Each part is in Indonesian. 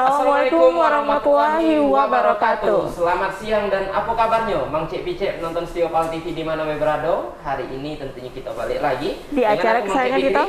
Assalamualaikum warahmatullahi wabarakatuh. Selamat siang dan apa kabarnya Mang Cik Picek penonton Setia Pal TV di mana berada. Hari ini tentunya kita balik lagi di acara kesayangan kita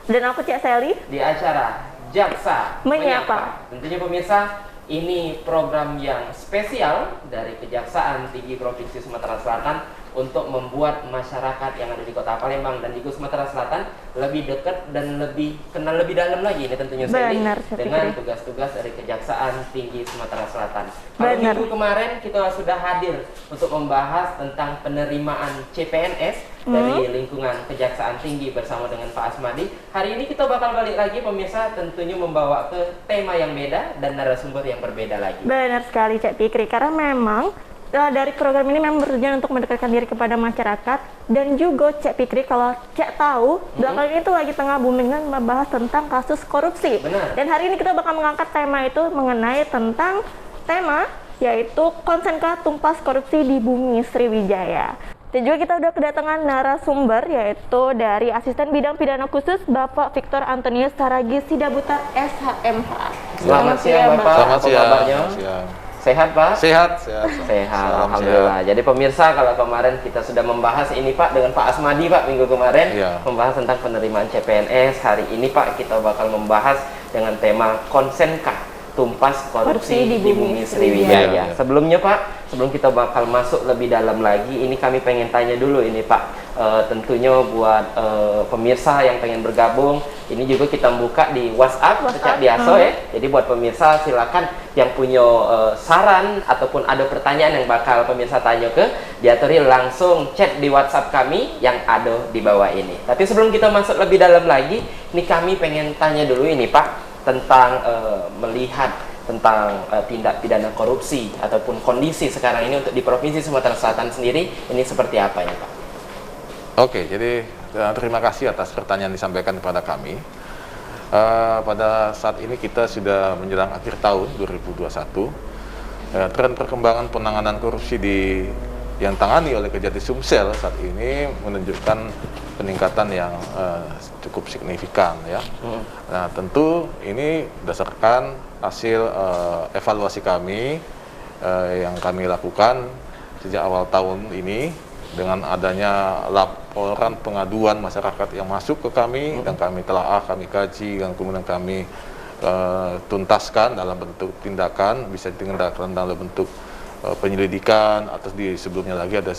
dan aku Cik Sally di acara Jaksa Menyapa. Tentunya pemirsa, ini program yang spesial dari Kejaksaan Tinggi Provinsi Sumatera Selatan untuk membuat masyarakat yang ada di Kota Palembang dan di Sumatera Selatan lebih dekat dan lebih kenal lebih dalam lagi ini tentunya dengan tugas-tugas dari Kejaksaan Tinggi Sumatera Selatan. Pada minggu kemarin kita sudah hadir untuk membahas tentang penerimaan CPNS dari lingkungan Kejaksaan Tinggi bersama dengan Pak Asmadi. Hari ini kita bakal balik lagi pemirsa, tentunya membawa ke tema yang beda dan narasumber yang berbeda lagi. Benar sekali Cik Pikri, karena memang dari program ini memang bertujuan untuk mendekatkan diri kepada masyarakat. Dan juga Cik Pikri, kalau Cik tahu belakangan itu lagi tengah booming dan membahas tentang kasus korupsi. Benar. Dan hari ini kita bakal mengangkat tema itu mengenai tentang tema yaitu konsentrasi tumpas korupsi di Bumi Sriwijaya. Dan juga kita udah kedatangan narasumber yaitu dari Asisten Bidang Pidana Khusus Bapak Victor Antonius Saragih Sidabutar SHMH. Selamat siang Bapak. Selamat siang. Sehat Pak? Sehat. Alhamdulillah. Jadi pemirsa, kalau kemarin kita sudah membahas ini Pak dengan Pak Asmadi Pak minggu kemarin membahas tentang penerimaan CPNS. Hari ini Pak kita bakal membahas dengan tema konsenkah tumpas korupsi di Bumi Sriwijaya. Sebelumnya Pak, sebelum kita bakal masuk lebih dalam lagi, ini kami pengen tanya dulu ini Pak. Tentunya buat pemirsa yang pengen bergabung, ini juga kita buka di WhatsApp sejak biasa ya. Jadi buat pemirsa silakan yang punya saran ataupun ada pertanyaan yang bakal pemirsa tanya ke diaturi langsung chat di WhatsApp kami yang ada di bawah ini. Tapi sebelum kita masuk lebih dalam lagi, ini kami pengen tanya dulu ini Pak tentang melihat tentang tindak pidana korupsi ataupun kondisi sekarang ini untuk di Provinsi Sumatera Selatan sendiri ini seperti apa ya Pak? Oke, jadi terima kasih atas pertanyaan disampaikan kepada kami. Pada saat ini kita sudah menjelang akhir tahun 2021. Tren perkembangan penanganan korupsi yang tangani oleh Kejati Sumsel saat ini menunjukkan peningkatan yang cukup signifikan ya. Nah, tentu ini berdasarkan hasil evaluasi kami yang kami lakukan sejak awal tahun ini dengan adanya laporan pengaduan masyarakat yang masuk ke kami dan kami telaah, kami kaji dan kemudian kami tuntaskan dalam bentuk tindakan, bisa ditindakan dalam bentuk penyelidikan atau di sebelumnya lagi ada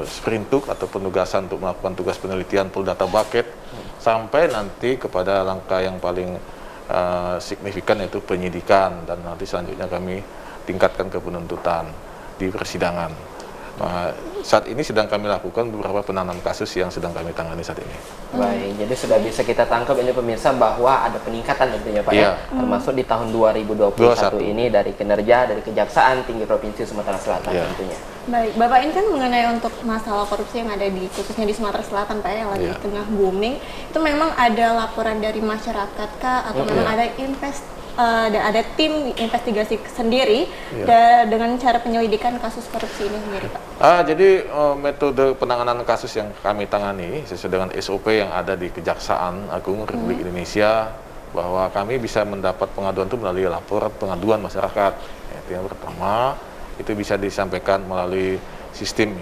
sprintuk atau penugasan untuk melakukan tugas penelitian full data bucket sampai nanti kepada langkah yang paling signifikan yaitu penyidikan dan nanti selanjutnya kami tingkatkan ke penuntutan di persidangan. Saat ini sedang kami lakukan beberapa penanganan kasus yang sedang kami tangani saat ini. Baik, jadi sudah bisa kita tangkap ini pemirsa bahwa ada peningkatan tentunya Pak ya, termasuk di tahun 2021 ini dari kinerja dari Kejaksaan Tinggi Provinsi Sumatera Selatan tentunya. Baik, Bapak ini kan mengenai untuk masalah korupsi yang ada di khususnya di Sumatera Selatan Pak yang lagi tengah booming, itu memang ada laporan dari masyarakat kah atau memang ada tim investigasi sendiri dengan cara penyelidikan kasus korupsi ini sendiri Pak? Jadi metode penanganan kasus yang kami tangani sesuai dengan SOP yang ada di Kejaksaan Agung Republik Indonesia, bahwa kami bisa mendapat pengaduan itu melalui laporan pengaduan masyarakat. Yang pertama itu bisa disampaikan melalui sistem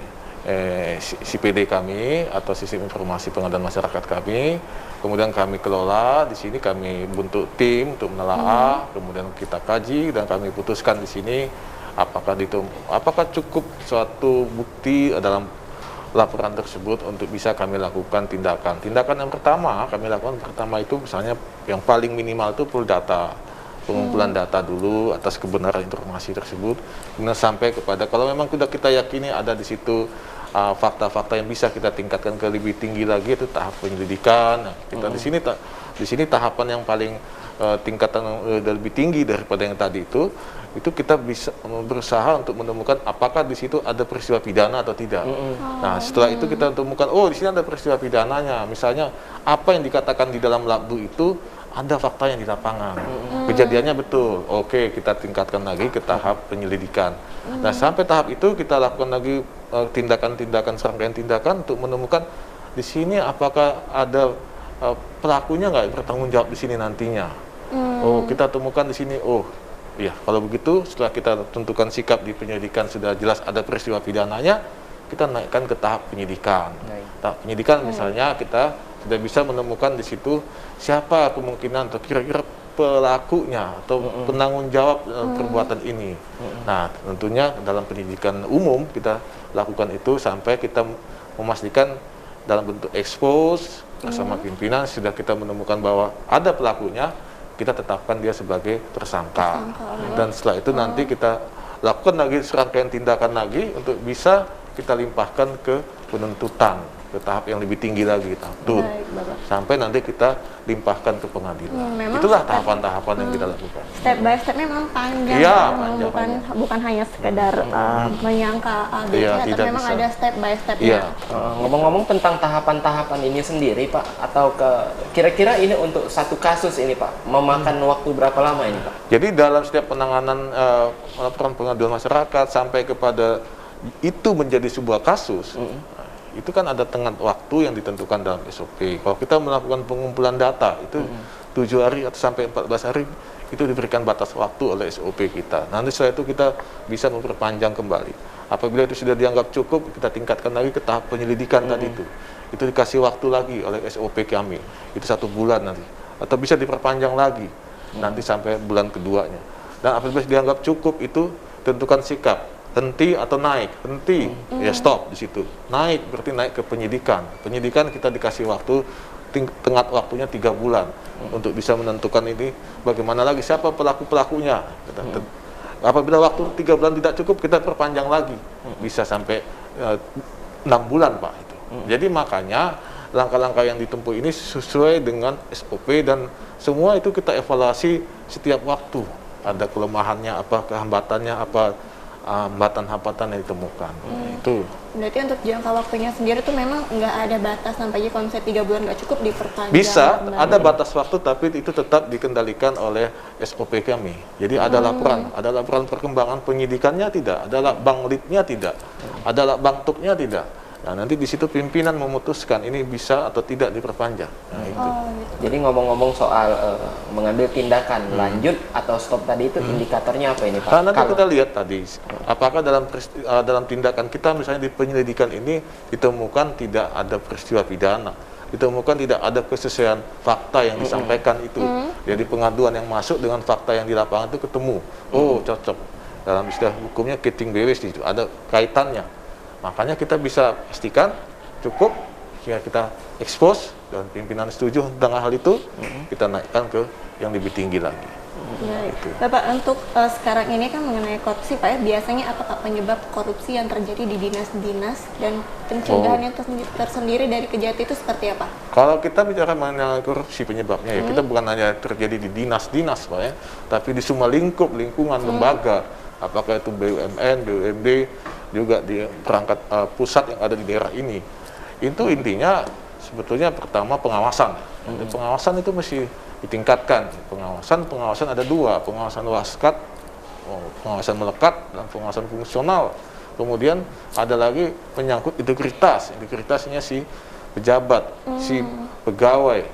CPD kami atau sistem informasi pengaduan masyarakat kami. Kemudian kami kelola di sini, kami bentuk tim untuk menelaah, kemudian kita kaji dan kami putuskan di sini apakah cukup suatu bukti dalam laporan tersebut untuk bisa kami lakukan tindakan. Tindakan yang pertama kami lakukan itu misalnya yang paling minimal itu full data, pengumpulan data dulu atas kebenaran informasi tersebut, kemudian sampai kepada kalau memang sudah kita yakini ada di situ fakta-fakta yang bisa kita tingkatkan ke lebih tinggi lagi, itu tahap penyelidikan. Nah, kita di sini tahapan yang paling tingkatan lebih tinggi daripada yang tadi itu kita bisa berusaha untuk menemukan apakah di situ ada peristiwa pidana atau tidak. Nah, setelah itu kita temukan di sini ada peristiwa pidananya. Misalnya apa yang dikatakan di dalam labdu itu ada fakta yang di lapangan. Kejadiannya betul. Oke, kita tingkatkan lagi ke tahap penyelidikan. Nah, sampai tahap itu kita lakukan lagi serangkaian tindakan untuk menemukan di sini apakah ada pelakunya nggak bertanggung jawab di sini nantinya. Oh, kita temukan di sini. Oh, iya. Kalau begitu, setelah kita tentukan sikap di penyelidikan sudah jelas ada peristiwa pidananya, kita naikkan ke tahap penyidikan. Tahap penyidikan misalnya kita sudah bisa menemukan di situ siapa kemungkinan atau kira-kira pelakunya atau penanggung jawab perbuatan ini. Nah, tentunya dalam penyidikan umum kita lakukan itu sampai kita memastikan dalam bentuk expose bersama pimpinan sudah kita menemukan bahwa ada pelakunya, kita tetapkan dia sebagai tersangka. Dan setelah itu nanti kita lakukan lagi serangkaian tindakan lagi untuk bisa kita limpahkan ke penuntutan, ke tahap yang lebih tinggi lagi, tahap tun, sampai nanti kita limpahkan ke pengadilan. Itulah tahapan-tahapan yang kita lakukan. Step by step memang panjang, Iya, bukan hanya sekedar menyangka A, B, C, tapi memang ada step by stepnya. Iya. Ngomong-ngomong tentang tahapan-tahapan ini sendiri Pak, atau kira-kira ini untuk satu kasus ini Pak, memakan waktu berapa lama ini Pak? Jadi dalam setiap penanganan laporan pengaduan masyarakat sampai kepada itu menjadi sebuah kasus, itu kan ada tenggat waktu yang ditentukan dalam SOP. Kalau kita melakukan pengumpulan data itu 7 hari atau sampai 14 hari itu diberikan batas waktu oleh SOP kita. Nanti setelah itu kita bisa memperpanjang kembali. Apabila itu sudah dianggap cukup, kita tingkatkan lagi ke tahap penyelidikan tadi itu. Itu dikasih waktu lagi oleh SOP kami. Itu 1 bulan nanti. Atau bisa diperpanjang lagi nanti sampai bulan keduanya. Dan apabila dianggap cukup itu tentukan sikap. Henti atau naik, henti, ya stop di situ. Naik berarti naik ke penyidikan. Penyidikan kita dikasih waktu, tenggat waktunya 3 bulan untuk bisa menentukan ini bagaimana lagi, siapa pelaku-pelakunya. Apabila waktu 3 bulan tidak cukup, kita perpanjang lagi, bisa sampai 6 bulan Pak. Itu. Jadi makanya langkah-langkah yang ditempuh ini sesuai dengan SOP dan semua itu kita evaluasi setiap waktu. Ada kelemahannya apa, kehambatannya apa, hambatan-hambatan yang ditemukan. Itu. Berarti untuk jangka waktunya sendiri tuh memang nggak ada batas sampai kalau misalnya 3 bulan nggak cukup diperpanjang. Bisa, ada batas waktu tapi itu tetap dikendalikan oleh SOP kami. Jadi ada laporan perkembangan penyidikannya tidak, ada bank lead-nya tidak, ada bank tuk-nya tidak. Nah, nanti di situ pimpinan memutuskan ini bisa atau tidak diperpanjang. Nah, itu. Jadi ngomong-ngomong soal mengambil tindakan lanjut atau stop tadi itu indikatornya apa ini Pak? Nah, nanti kita lihat tadi apakah dalam tindakan kita misalnya di penyelidikan ini ditemukan tidak ada peristiwa pidana, ditemukan tidak ada kesesuaian fakta yang disampaikan itu. Jadi pengaduan yang masuk dengan fakta yang di lapangan itu ketemu. Oh, cocok. Dalam istilah hukumnya keting bewes itu ada kaitannya. Makanya kita bisa pastikan cukup jika kita expose dan pimpinan setuju tentang hal itu, kita naikkan ke yang lebih tinggi lagi. Gitu. Bapak, untuk sekarang ini kan mengenai korupsi Pak ya, biasanya apa Pak penyebab korupsi yang terjadi di dinas-dinas dan pencegahan yang tersendiri dari kejahatan itu seperti apa? Kalau kita bicara mengenai korupsi penyebabnya ya, kita bukan hanya terjadi di dinas-dinas Pak ya, tapi di semua lingkungan lembaga, apakah itu BUMN, BUMD, juga di perangkat pusat yang ada di daerah ini. Itu intinya sebetulnya pertama pengawasan. Pengawasan itu mesti ditingkatkan. Pengawasan ada 2, pengawasan waskat, pengawasan melekat, dan pengawasan fungsional. Kemudian ada lagi menyangkut integritasnya si pejabat, si pegawai,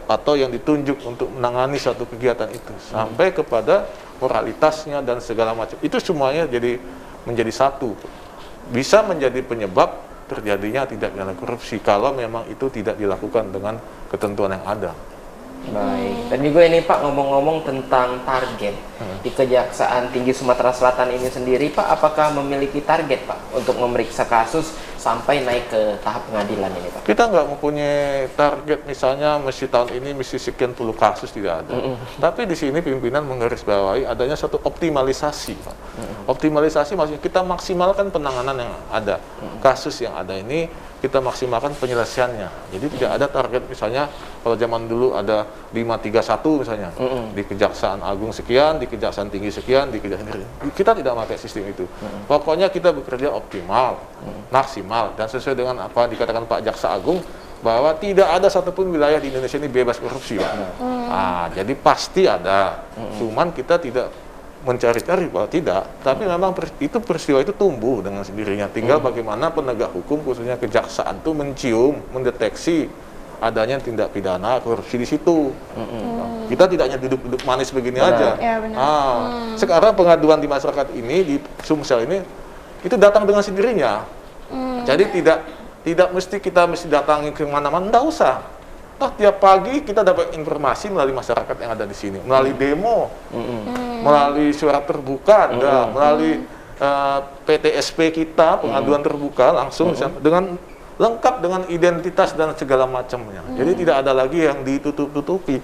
atau yang ditunjuk untuk menangani suatu kegiatan itu, sampai kepada moralitasnya dan segala macam. Itu semuanya menjadi satu, bisa menjadi penyebab terjadinya tindak pidana korupsi kalau memang itu tidak dilakukan dengan ketentuan yang ada. Baik, dan juga ini Pak ngomong-ngomong tentang target di Kejaksaan Tinggi Sumatera Selatan ini sendiri Pak, apakah memiliki target Pak untuk memeriksa kasus sampai naik ke tahap pengadilan ini Pak? Kita nggak mempunyai target misalnya mesti tahun ini mesti sekian puluh kasus, tidak ada. Tapi di sini pimpinan menggarisbawahi adanya satu optimalisasi Pak. Optimalisasi maksudnya kita maksimalkan penanganan yang ada. Kasus yang ada ini kita maksimalkan penyelesaiannya. Jadi tidak ada target misalnya kalau zaman dulu ada 531 misalnya di Kejaksaan Agung sekian, di Kejaksaan Tinggi sekian, di Kejaksaan kita tidak pakai sistem itu. Pokoknya kita bekerja optimal, maksimal dan sesuai dengan apa dikatakan Pak Jaksa Agung bahwa tidak ada satupun wilayah di Indonesia ini bebas korupsi Pak. Jadi pasti ada. Cuman kita tidak mencari-cari bahwa tidak, tapi memang itu peristiwa itu tumbuh dengan sendirinya. Tinggal bagaimana penegak hukum khususnya kejaksaan itu mencium, mendeteksi adanya tindak pidana korupsi di situ. Kita tidak hanya duduk-duduk manis begini aja. Ya, benar. Sekarang pengaduan di masyarakat ini, di Sumsel ini, itu datang dengan sendirinya. Jadi tidak mesti kita datangi ke mana-mana, enggak usah. Toh tiap pagi kita dapat informasi melalui masyarakat yang ada di sini, melalui demo, melalui surat terbuka, melalui PTSP kita, pengaduan terbuka langsung dengan lengkap dengan identitas dan segala macamnya. Jadi tidak ada lagi yang ditutup-tutupi.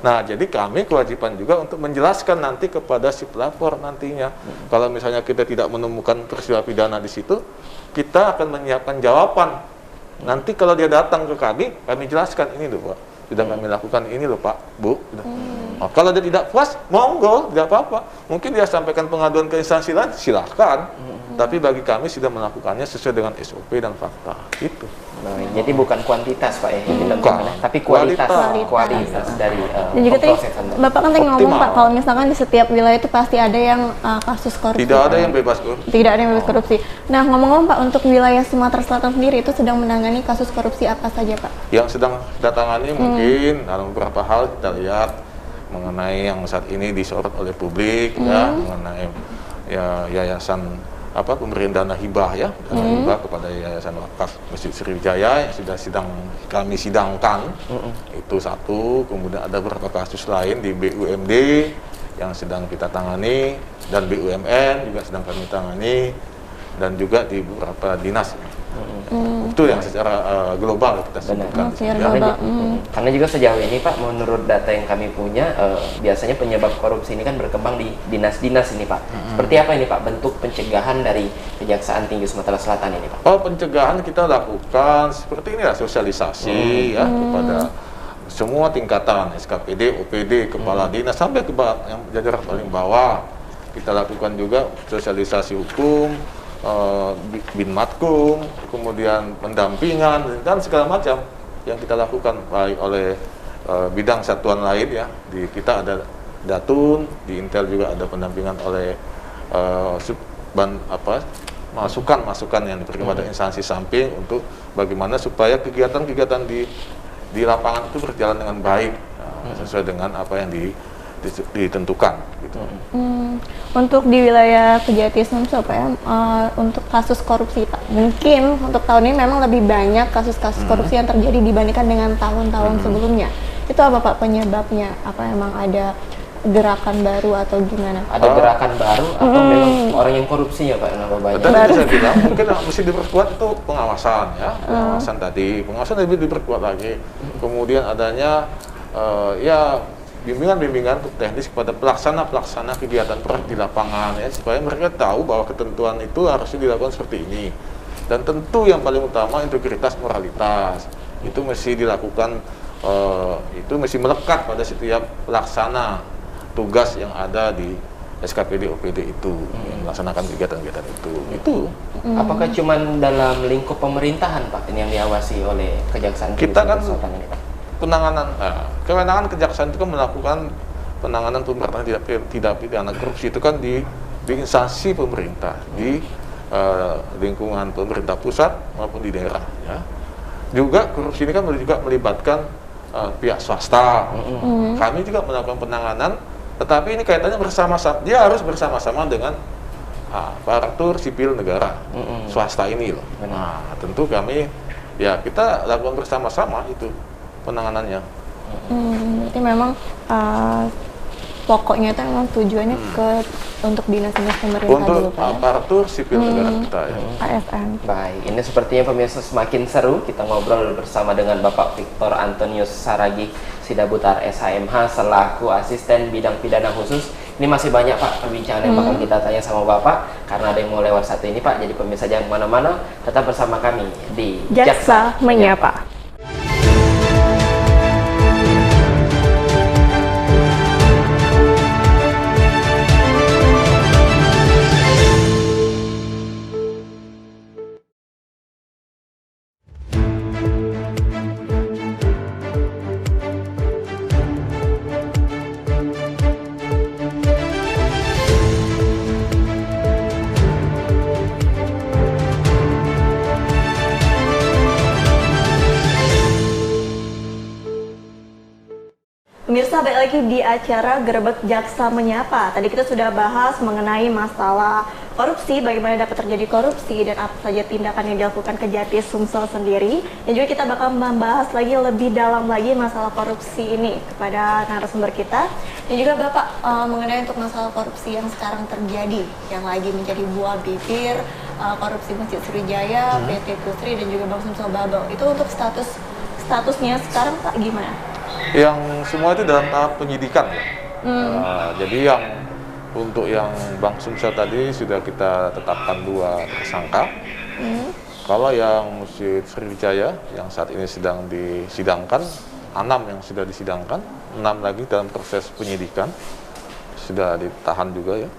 Nah, jadi kami kewajiban juga untuk menjelaskan nanti kepada si pelapor nantinya. Kalau misalnya kita tidak menemukan peristiwa pidana di situ, kita akan menyiapkan jawaban. Nanti kalau dia datang ke kami jelaskan ini loh Pak, sudah kami lakukan ini loh Pak, Bu. Nah, kalau dia tidak puas, monggo, tidak apa-apa. Mungkin dia sampaikan pengaduan ke instansi lain, silahkan. Tapi bagi kami sudah melakukannya sesuai dengan SOP dan fakta. Itu. Nah, jadi bukan kuantitas Pak ya, tapi kualitas dari dan juga tadi Bapak kan tadi ngomong Pak, kalau misalkan di setiap wilayah itu pasti ada yang kasus korupsi. Tidak ada yang bebas korupsi. Tidak ada yang bebas korupsi. Nah, ngomong-ngomong Pak, untuk wilayah Sumatera Selatan sendiri itu sedang menangani kasus korupsi apa saja Pak? Yang sedang datangani mungkin dalam beberapa hal kita lihat mengenai yang saat ini disorot oleh publik ya, mengenai yayasan pemberian dana hibah ya, dana hibah kepada Yayasan Wakaf Masjid Sriwijaya yang sudah kami sidangkan. Itu satu. Kemudian ada beberapa kasus lain di BUMD yang sedang kita tangani, dan BUMN juga sedang kami tangani, dan juga di beberapa dinas. Itu yang secara global kita sebutkan. Karena juga sejauh ini Pak, menurut data yang kami punya, biasanya penyebab korupsi ini kan berkembang di dinas-dinas ini Pak. Seperti apa ini Pak bentuk pencegahan dari Kejaksaan Tinggi Sumatera Selatan ini Pak? Pencegahan kita lakukan seperti inilah, sosialisasi ya kepada semua tingkatan, SKPD, OPD, kepala dinas sampai ke yang jajaran paling bawah. Kita lakukan juga sosialisasi hukum, binmatkum, kemudian pendampingan dan segala macam yang kita lakukan, baik oleh bidang satuan lain ya. Di kita ada Datun, di Intel juga ada pendampingan oleh masukan yang diberikan pada instansi samping untuk bagaimana supaya kegiatan-kegiatan di lapangan itu berjalan dengan baik, sesuai dengan apa yang ditentukan gitu. Untuk di wilayah Kejati Sumsel Pak ya, untuk kasus korupsi Pak, mungkin untuk tahun ini memang lebih banyak kasus-kasus korupsi yang terjadi dibandingkan dengan tahun-tahun sebelumnya. Itu apa Pak penyebabnya? Apa emang ada gerakan baru atau gimana? Ada gerakan baru atau memang orang yang korupsinya Pak yang nambah banyak? Tadi saya bilang mungkin mesti diperkuat itu pengawasan ya, pengawasan lebih diperkuat lagi. Kemudian adanya bimbingan teknis kepada pelaksana kegiatan proyek di lapangan ya, supaya mereka tahu bahwa ketentuan itu harusnya dilakukan seperti ini. Dan tentu yang paling utama integritas moralitas itu mesti dilakukan, itu mesti melekat pada setiap pelaksana tugas yang ada di SKPD OPD itu yang melaksanakan kegiatan-kegiatan itu. Apakah cuma dalam lingkup pemerintahan Pak ini yang diawasi oleh Kejaksaan Tinggi Sumatera Selatan ini Pak? Kewenangan kejaksaan itu kan melakukan penanganan pemberantasan tidak pidana korupsi itu kan di instansi pemerintah, di lingkungan pemerintah pusat maupun di daerah ya. Juga korupsi ini kan juga melibatkan pihak swasta. Kami juga melakukan penanganan, tetapi ini kaitannya bersama-sama, dia harus bersama-sama dengan aparatur sipil negara swasta ini loh. Nah, tentu kami kita lakukan bersama-sama itu penanganannya. Berarti memang pokoknya itu memang tujuannya untuk dinas-dinas pemerintah untuk dulu Pak. Aparatur sipil negara kita ya. ASN. Baik, ini sepertinya pemirsa semakin seru. Kita ngobrol bersama dengan Bapak Victor Antonius Saragih Sidabutar SHMH selaku asisten bidang pidana khusus. Ini masih banyak Pak perbincangan yang bakal kita tanya sama Bapak, karena ada yang mau lewat satu ini Pak. Jadi pemirsa jangan kemana-mana, tetap bersama kami di Jaksa Menyapa. Pemirsa, balik lagi di acara Gerebek Jaksa Menyapa. Tadi kita sudah bahas mengenai masalah korupsi, bagaimana dapat terjadi korupsi, dan apa saja tindakan yang dilakukan Kejati Sumsel sendiri. Dan juga kita bakal membahas lagi lebih dalam lagi masalah korupsi ini kepada narasumber kita. Dan juga Bapak mengenai untuk masalah korupsi yang sekarang terjadi, yang lagi menjadi buah bibir, korupsi Masjid Sriwijaya, PT Putri, dan juga Bank Sumsel Bubble. Itu untuk statusnya sekarang Pak gimana? Yang semua itu dalam tahap penyidikan ya. Jadi yang untuk yang Bank Sumsel tadi sudah kita tetapkan 2 tersangka. Kalau yang Masjid Sriwijaya yang saat ini sedang disidangkan, 6 yang sudah disidangkan, 6 lagi dalam proses penyidikan sudah ditahan juga ya.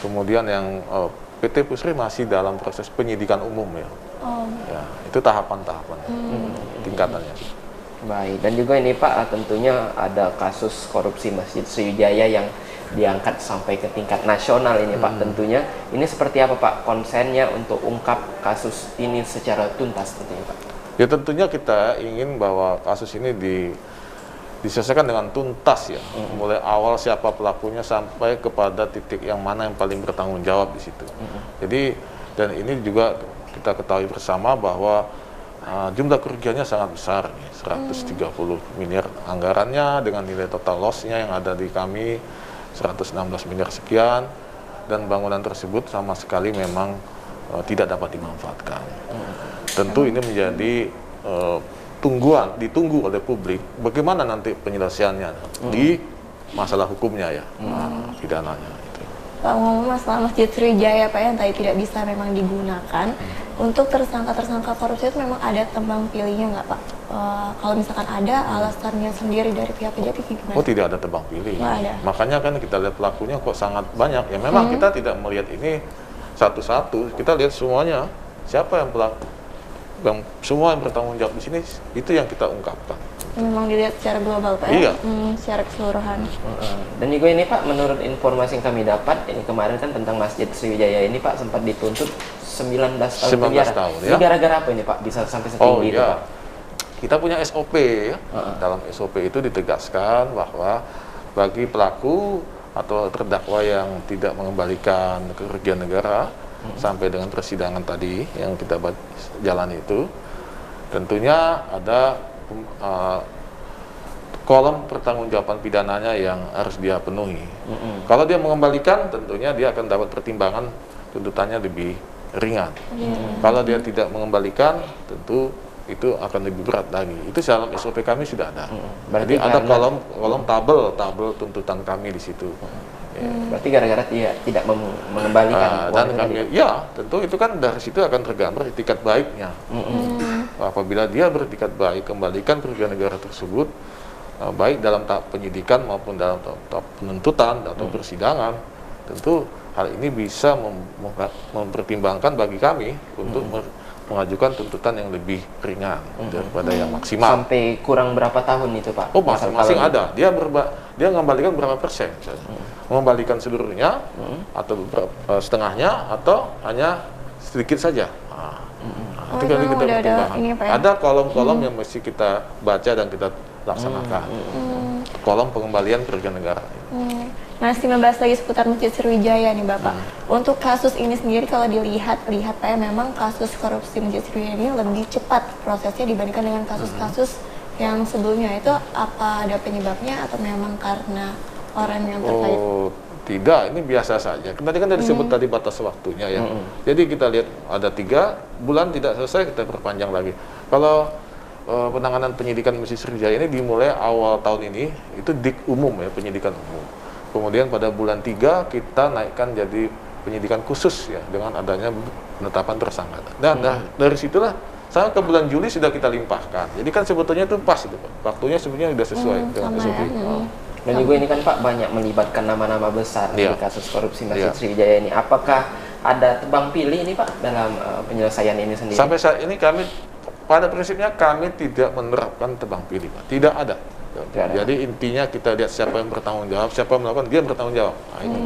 Kemudian yang PT Pusri masih dalam proses penyidikan umum ya. Ya, itu tahapan-tahapan tingkatannya. Baik, dan juga ini Pak, tentunya ada kasus korupsi Masjid Sriwijaya yang diangkat sampai ke tingkat nasional ini Pak. Tentunya ini seperti apa Pak konsennya untuk ungkap kasus ini secara tuntas tentunya Pak? Ya tentunya kita ingin bahwa kasus ini diselesaikan dengan tuntas ya. Mulai awal siapa pelakunya sampai kepada titik yang mana yang paling bertanggung jawab di situ. Jadi, dan ini juga kita ketahui bersama bahwa jumlah kerugiannya sangat besar, 130 miliar anggarannya dengan nilai total loss-nya yang ada di kami 116 miliar sekian, dan bangunan tersebut sama sekali memang tidak dapat dimanfaatkan. Tentu ini menjadi ditunggu oleh publik bagaimana nanti penyelesaiannya di masalah hukumnya ya, pidananya itu. Pak, ngomong masalah Masjid Sriwijaya Pak yang tadi tidak bisa memang digunakan, untuk tersangka-tersangka korupsi itu memang ada tebang pilihnya nggak Pak? Kalau misalkan ada, alasannya sendiri dari pihak Kejati gimana? Oh, tidak ada tebang pilih. Nggak ada. Makanya kan kita lihat pelakunya kok sangat banyak. Ya memang kita tidak melihat ini satu-satu, kita lihat semuanya. Siapa yang pelaku? Semua yang bertanggung jawab di sini itu yang kita ungkapkan. Memang dilihat secara global Pak Iya. ya? Secara keseluruhan. Dan juga ini Pak, menurut informasi yang kami dapat, ini kemarin kan tentang Masjid Sriwijaya ini Pak sempat dituntut 19 tahun 19 penjara. tahun, ya. Ini gara-gara apa ini Pak bisa sampai setinggi itu Pak? Kita punya SOP ya. Dalam SOP itu ditegaskan bahwa bagi pelaku atau terdakwa yang tidak mengembalikan kerugian negara sampai dengan persidangan tadi yang kita jalani itu, tentunya ada kolom pertanggungjawaban pidananya yang harus dia penuhi. Kalau dia mengembalikan, tentunya dia akan dapat pertimbangan tuntutannya lebih ringan. Kalau dia tidak mengembalikan, tentu itu akan lebih berat lagi. Itu dalam SOP kami sudah ada. Jadi ada kolom tabel tuntutan kami di situ. Berarti gara-gara dia tidak mengembalikan dan kami, ya tentu itu kan dari situ akan tergambar etikat baiknya. Apabila dia beretikat baik, kembalikan kerugian negara tersebut, baik dalam tahap penyidikan maupun dalam tahap penuntutan atau persidangan, tentu hal ini bisa mempertimbangkan bagi kami untuk mengajukan tuntutan yang lebih ringan daripada yang maksimal. Sampai kurang berapa tahun itu Pak? Oh, masing-masing ada. Dia mengembalikan berapa persen? Mengembalikan seluruhnya atau setengahnya atau hanya sedikit saja. Itu kan kita pertimbangkan. Ada kolom-kolom yang mesti kita baca dan kita laksanakan. Kolom pengembalian kerugian negara. Nah, masih membahas lagi seputar Masjid Sriwijaya nih Bapak. Untuk kasus ini sendiri kalau dilihat Pak ya, memang kasus korupsi Masjid Sriwijaya ini lebih cepat prosesnya dibandingkan dengan kasus-kasus yang sebelumnya. Itu apa ada penyebabnya atau memang karena orang yang terkait? Oh, tidak, ini biasa saja. Tadi kan disebut tadi batas waktunya ya. Jadi kita lihat ada 3 bulan tidak selesai, kita perpanjang lagi. Kalau penanganan penyidikan Masjid Sriwijaya ini dimulai awal tahun ini, itu dik umum ya, penyidikan umum. Kemudian pada bulan 3 kita naikkan jadi penyidikan khusus ya, dengan adanya penetapan tersangka. Dan dari situlah sampai ke bulan Juli sudah kita limpahkan. Jadi kan sebetulnya itu pas itu Pak. Waktunya sebenarnya sudah sesuai dengan SOP. Dan juga ini kan Pak banyak melibatkan nama-nama besar di kasus korupsi Masjid Sriwijaya ini. Apakah ada tebang pilih ini Pak dalam penyelesaian ini sendiri? Sampai saat ini kami pada prinsipnya kami tidak menerapkan tebang pilih Pak. Tidak ada. Jadi intinya kita lihat siapa yang bertanggung jawab, siapa yang melakukan, dia bertanggung jawab. Nah, itu.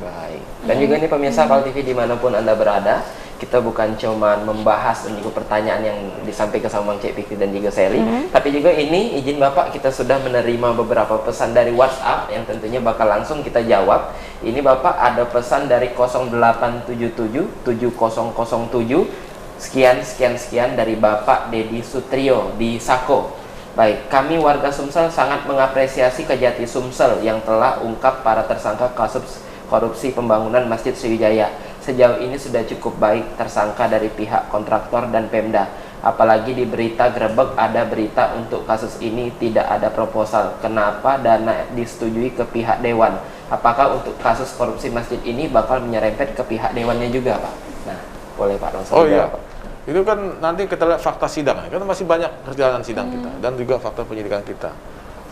Baik. Dan juga ini pemirsa Pal TV dimanapun Anda berada, kita bukan cuma membahas dan juga pertanyaan yang disampaikan sama Bang Cik Fikri dan juga Sally, tapi juga ini izin Bapak kita sudah menerima beberapa pesan dari WhatsApp yang tentunya bakal langsung kita jawab. Ini Bapak ada pesan dari 0877 7007 sekian dari Bapak Dedi Sutrio di Sako. Baik, kami warga Sumsel sangat mengapresiasi Kejati Sumsel yang telah ungkap para tersangka kasus korupsi pembangunan Masjid Sriwijaya. Sejauh ini sudah cukup baik tersangka dari pihak kontraktor dan Pemda. Apalagi di berita Grebek ada berita untuk kasus ini tidak ada proposal. Kenapa dana disetujui ke pihak Dewan? Apakah untuk kasus korupsi masjid ini bakal menyerempet ke pihak Dewannya juga, Pak? Nah, boleh Pak langsung jawab, Pak. Itu kan nanti kita lihat fakta sidang, kan masih banyak perjalanan sidang kita dan juga fakta penyidikan kita.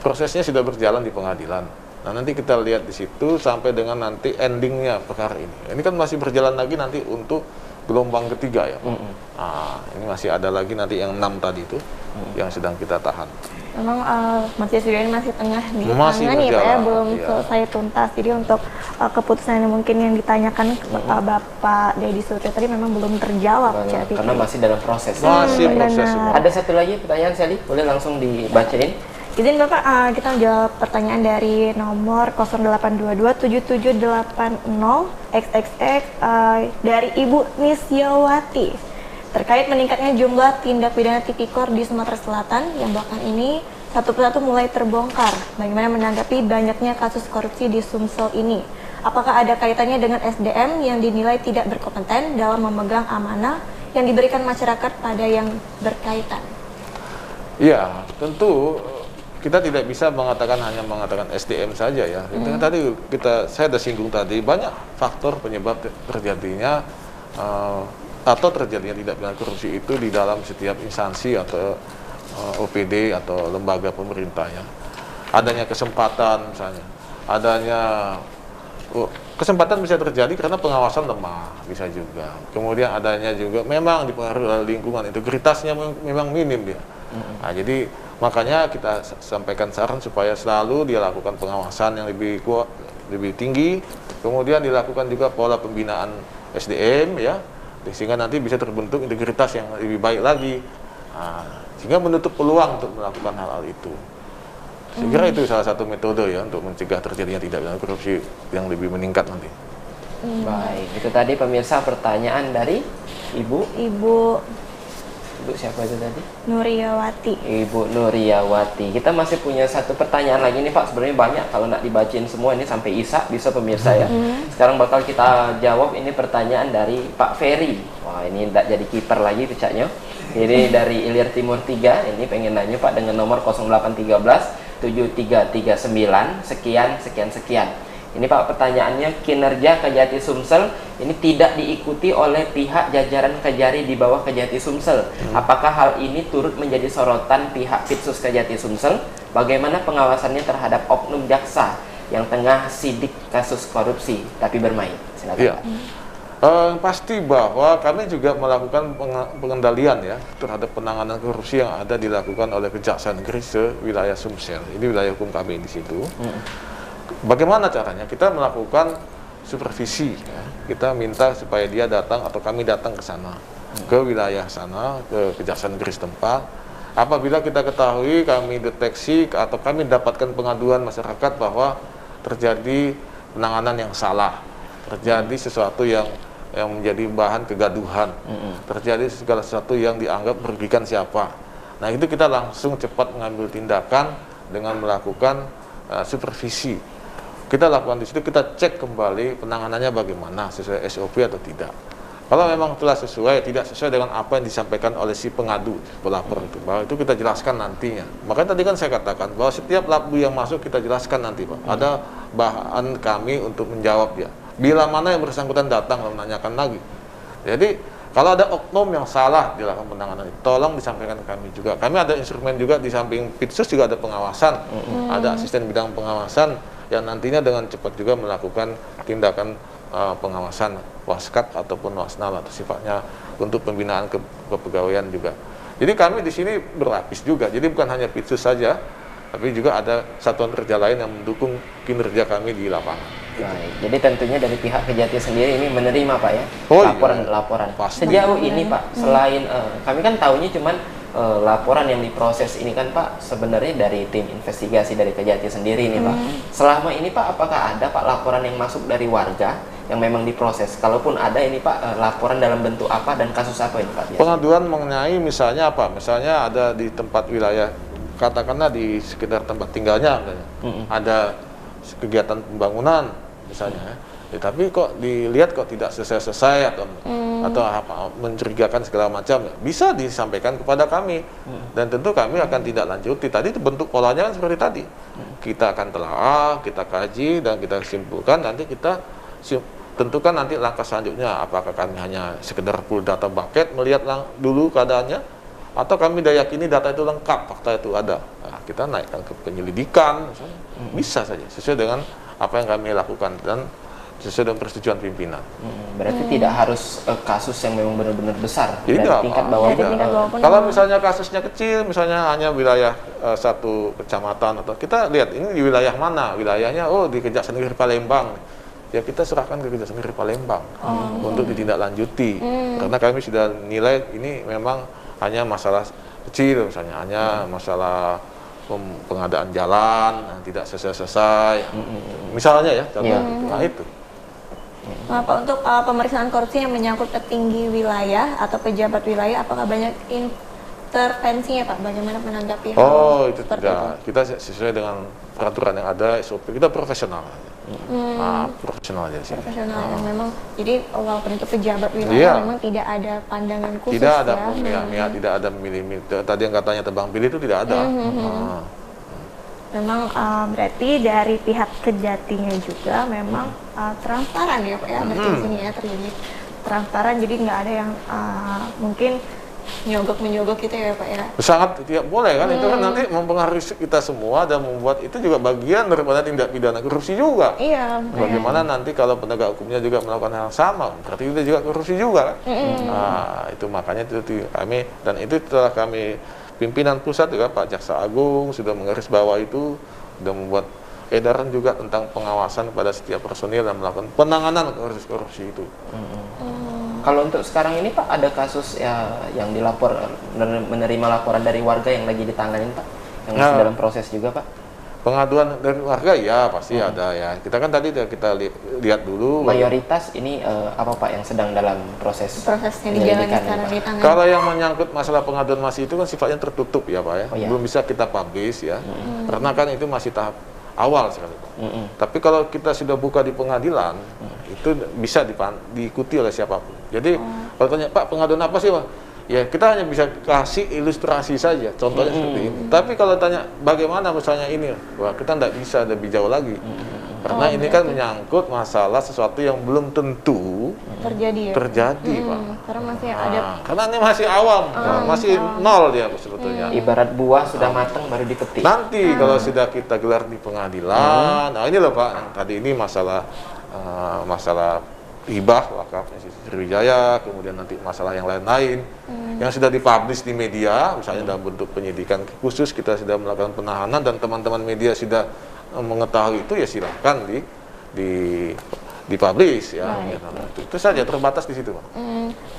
Prosesnya sudah berjalan di pengadilan. Nah, nanti kita lihat di situ sampai dengan nanti endingnya perkara ini. Ini kan masih berjalan lagi nanti untuk gelombang ketiga ya, Pak. Nah, ini masih ada lagi nanti yang 6 tadi itu yang sedang kita tahan. Memang Masjid Sriwijaya masih tengah ditangani ya Pak ya, belum selesai tuntas. Jadi untuk keputusan yang mungkin yang ditanyakan ke Bapak Dedi Sutrio tadi memang belum terjawab. Karena masih dalam proses. Masih proses. Ada satu lagi pertanyaan Sally, boleh langsung dibacain? Izin Bapak, kita menjawab pertanyaan dari nomor 08227780XXX dari Ibu Nisyawati terkait meningkatnya jumlah tindak pidana tipikor di Sumatera Selatan yang belakangan ini satu persatu mulai terbongkar. Bagaimana menanggapi banyaknya kasus korupsi di Sumsel ini? Apakah ada kaitannya dengan SDM yang dinilai tidak berkompeten dalam memegang amanah yang diberikan masyarakat pada yang berkaitan? Ya, tentu kita tidak bisa hanya mengatakan SDM saja ya. Tadi saya sudah singgung tadi, banyak faktor penyebab terjadinya atau terjadinya tidak pidana korupsi itu di dalam setiap instansi atau OPD atau lembaga pemerintahnya. Adanya kesempatan misalnya, kesempatan bisa terjadi karena pengawasan lemah, bisa juga. Kemudian adanya juga memang dipengaruhi oleh lingkungan, integritasnya memang minim dia. Nah, jadi makanya kita sampaikan saran supaya selalu dia lakukan pengawasan yang lebih kuat, lebih tinggi, kemudian dilakukan juga pola pembinaan SDM ya, sehingga nanti bisa terbentuk integritas yang lebih baik lagi, sehingga menutup peluang untuk melakukan hal-hal itu. Saya kira itu salah satu metode ya untuk mencegah terjadinya tindak pidana korupsi yang lebih meningkat nanti. Baik, itu tadi pemirsa pertanyaan dari Ibu siapa itu tadi? Nuriyawati. Ibu Nuriyawati. Kita masih punya satu pertanyaan lagi nih Pak. Sebenarnya banyak, kalau nak dibacain semua ini sampai Isa bisa pemirsa ya. Sekarang bakal kita jawab ini pertanyaan dari Pak Ferry. Wah, ini tidak jadi kiper lagi pecahnya. Ini dari Ilir Timur 3. Ini pengen nanya Pak dengan nomor 0813 7339 sekian. Ini Pak pertanyaannya, kinerja Kejati Sumsel ini tidak diikuti oleh pihak jajaran Kejari di bawah Kejati Sumsel. Apakah hal ini turut menjadi sorotan pihak Pitsus Kejati Sumsel? Bagaimana pengawasannya terhadap oknum jaksa yang tengah sidik kasus korupsi tapi bermain? Silakan ya. Pasti bahwa kami juga melakukan pengendalian ya terhadap penanganan korupsi yang ada dilakukan oleh Kejaksaan Negeri wilayah Sumsel. Ini wilayah hukum kami di situ. Bagaimana caranya? Kita melakukan supervisi ya. Kita minta supaya dia datang atau kami datang ke sana, ke wilayah sana, ke Kejaksaan Negeri setempat. Apabila kita ketahui, kami deteksi atau kami dapatkan pengaduan masyarakat bahwa terjadi penanganan yang salah, terjadi sesuatu yang menjadi bahan kegaduhan, terjadi segala sesuatu yang dianggap merugikan siapa. Nah, itu kita langsung cepat mengambil tindakan dengan melakukan supervisi. Kita lakukan di situ, kita cek kembali penanganannya bagaimana, sesuai SOP atau tidak. Kalau memang telah sesuai, tidak sesuai dengan apa yang disampaikan oleh si pengadu, pelapor itu, bahwa itu kita jelaskan nantinya. Makanya tadi kan saya katakan bahwa setiap labu yang masuk kita jelaskan nanti, Pak. Ada bahan kami untuk menjawab dia. Bila mana yang bersangkutan datang menanyakan lagi. Jadi kalau ada oknum yang salah dilakukan penanganan itu, tolong disampaikan ke kami juga. Kami ada instrumen juga di samping Pitsus juga ada pengawasan, ada asisten bidang pengawasan yang nantinya dengan cepat juga melakukan tindakan pengawasan waskat ataupun wasnal atau sifatnya untuk pembinaan kepegawaian juga. Jadi kami di sini berlapis juga. Jadi bukan hanya Pitsus saja, tapi juga ada satuan kerja lain yang mendukung kinerja kami di lapangan. Baik, jadi tentunya dari pihak Kejati sendiri ini menerima Pak ya laporan-laporan. Sejauh ini Pak, selain kami kan tahunya cuman laporan yang diproses ini kan Pak sebenarnya dari tim investigasi dari Kejati sendiri nih Pak. Selama ini Pak, apakah ada Pak laporan yang masuk dari warga yang memang diproses? Kalaupun ada ini Pak, laporan dalam bentuk apa dan kasus apa ini Pak? Biasanya? Pengaduan mengenai misalnya apa? Misalnya ada di tempat wilayah, katakanlah di sekitar tempat tinggalnya misalnya, ada kegiatan pembangunan misalnya, tapi kok dilihat kok tidak selesai atau apa mencurigakan segala macam, bisa disampaikan kepada kami dan tentu kami akan tidak lanjuti. Tadi itu bentuk polanya kan seperti tadi, kita akan telaah, kita kaji dan kita simpulkan, nanti kita tentukan nanti langkah selanjutnya, apakah kami hanya sekedar pull data bucket melihat dulu keadaannya, atau kami yakini data itu lengkap, fakta itu ada, nah, kita naikkan ke penyelidikan misalnya. Bisa saja sesuai dengan apa yang kami lakukan dan sesuai dengan persetujuan pimpinan. Berarti tidak harus kasus yang memang benar-benar besar dari tidak, tingkat bawah. Kalau misalnya kasusnya kecil, misalnya hanya wilayah satu kecamatan, atau kita lihat ini di wilayah mana, wilayahnya di Kejaksaan Negeri Palembang, ya kita serahkan ke Kejaksaan Negeri Palembang untuk ditindaklanjuti, karena kami sudah nilai ini memang hanya masalah kecil, misalnya hanya masalah pengadaan jalan yang tidak selesai, misalnya ya, contoh nah itu. Nah, Pak, untuk pemeriksaan korupsi yang menyangkut petinggi wilayah atau pejabat wilayah, apakah banyak intervensinya Pak? Bagaimana menanggapi hal itu tidak. Kita sesuai dengan peraturan yang ada, SOP, kita profesional. Profesional aja sih. Profesional yang memang, jadi walaupun itu pejabat wilayah, memang tidak ada pandangan khusus. Tidak ada pihak-pihak, tidak ada milih-milih. Tadi yang katanya tebang pilih itu tidak ada. Memang berarti dari pihak Kejatinya juga memang transparan ya Pak ya, berarti di sini ya terjadi transparan, jadi nggak ada yang mungkin menyogok gitu ya Pak ya. Sangat tidak boleh kan, itu kan nanti mempengaruhi kita semua dan membuat itu juga bagian daripada tindak pidana korupsi juga. Iya. Bagaimana nanti kalau penegak hukumnya juga melakukan hal yang sama, berarti itu juga korupsi juga kan. Itu makanya itu kami, dan itu telah kami pimpinan pusat juga Pak Jaksa Agung sudah menggarisbawahi itu, sudah membuat edaran juga tentang pengawasan pada setiap personil dan melakukan penanganan korupsi itu. Kalau untuk sekarang ini Pak, ada kasus yang dilapor, menerima laporan dari warga yang lagi ditanganin Pak, yang masih dalam proses juga Pak? Pengaduan dari warga ya pasti ada ya. Kita kan tadi kita lihat dulu. Mayoritas ini apa Pak yang sedang dalam prosesnya dijalani sekarang di tangan. Kalau yang menyangkut masalah pengaduan masih itu kan sifatnya tertutup ya Pak ya. Belum bisa kita publish ya. Karena kan itu masih tahap awal sekali Pak. Tapi kalau kita sudah buka di pengadilan, itu bisa diikuti oleh siapapun. Jadi kalau tanya Pak pengaduan apa sih Pak? Ya kita hanya bisa kasih ilustrasi saja, contohnya seperti ini. Tapi kalau tanya bagaimana misalnya ini, wah kita tidak bisa lebih jauh lagi. Karena ini kan menyangkut masalah sesuatu yang belum tentu terjadi Pak. Karena masih ada. Karena ini masih awam, masih nol dia sebetulnya. Ibarat buah sudah matang baru dipetik. Nanti kalau sudah kita gelar di pengadilan, nah ini loh Pak, yang tadi ini masalah hibah wakaf Sriwijaya, kemudian nanti masalah yang lain-lain yang sudah dipublish di media, misalnya dalam bentuk penyidikan khusus kita sudah melakukan penahanan dan teman-teman media sudah mengetahui itu, ya silahkan dipublish ya. Itu saja, terbatas di situ Pak.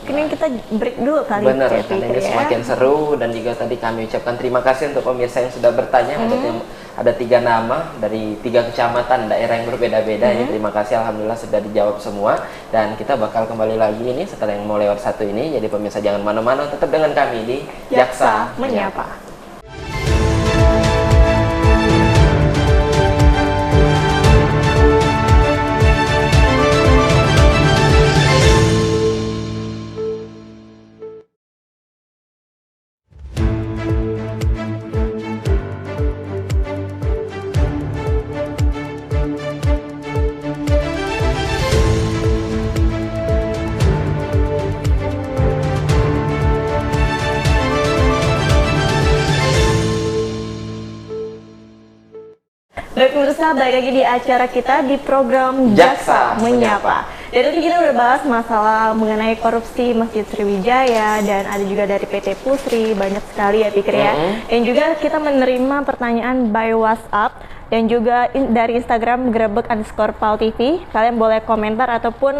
Mungkin kita break dulu kali. Benar, karena ini semakin seru, dan juga tadi kami ucapkan terima kasih untuk pemirsa yang sudah bertanya. Ada 3 nama dari 3 kecamatan daerah yang berbeda-beda. Ini terima kasih, alhamdulillah sudah dijawab semua, dan kita bakal kembali lagi ini setelah yang mau lewat satu ini. Jadi pemirsa jangan mana-mana, tetap dengan kami di Jaksa Menyapa. Baik pemirsa, balik lagi di acara kita di program Jaksa Menyapa. Dan tadi kita udah bahas masalah mengenai korupsi Masjid Sriwijaya dan ada juga dari PT Pusri, banyak sekali ya Pikir ya. Dan juga kita menerima pertanyaan by WhatsApp dan juga dari Instagram @grebek_paltv. Kalian boleh komentar ataupun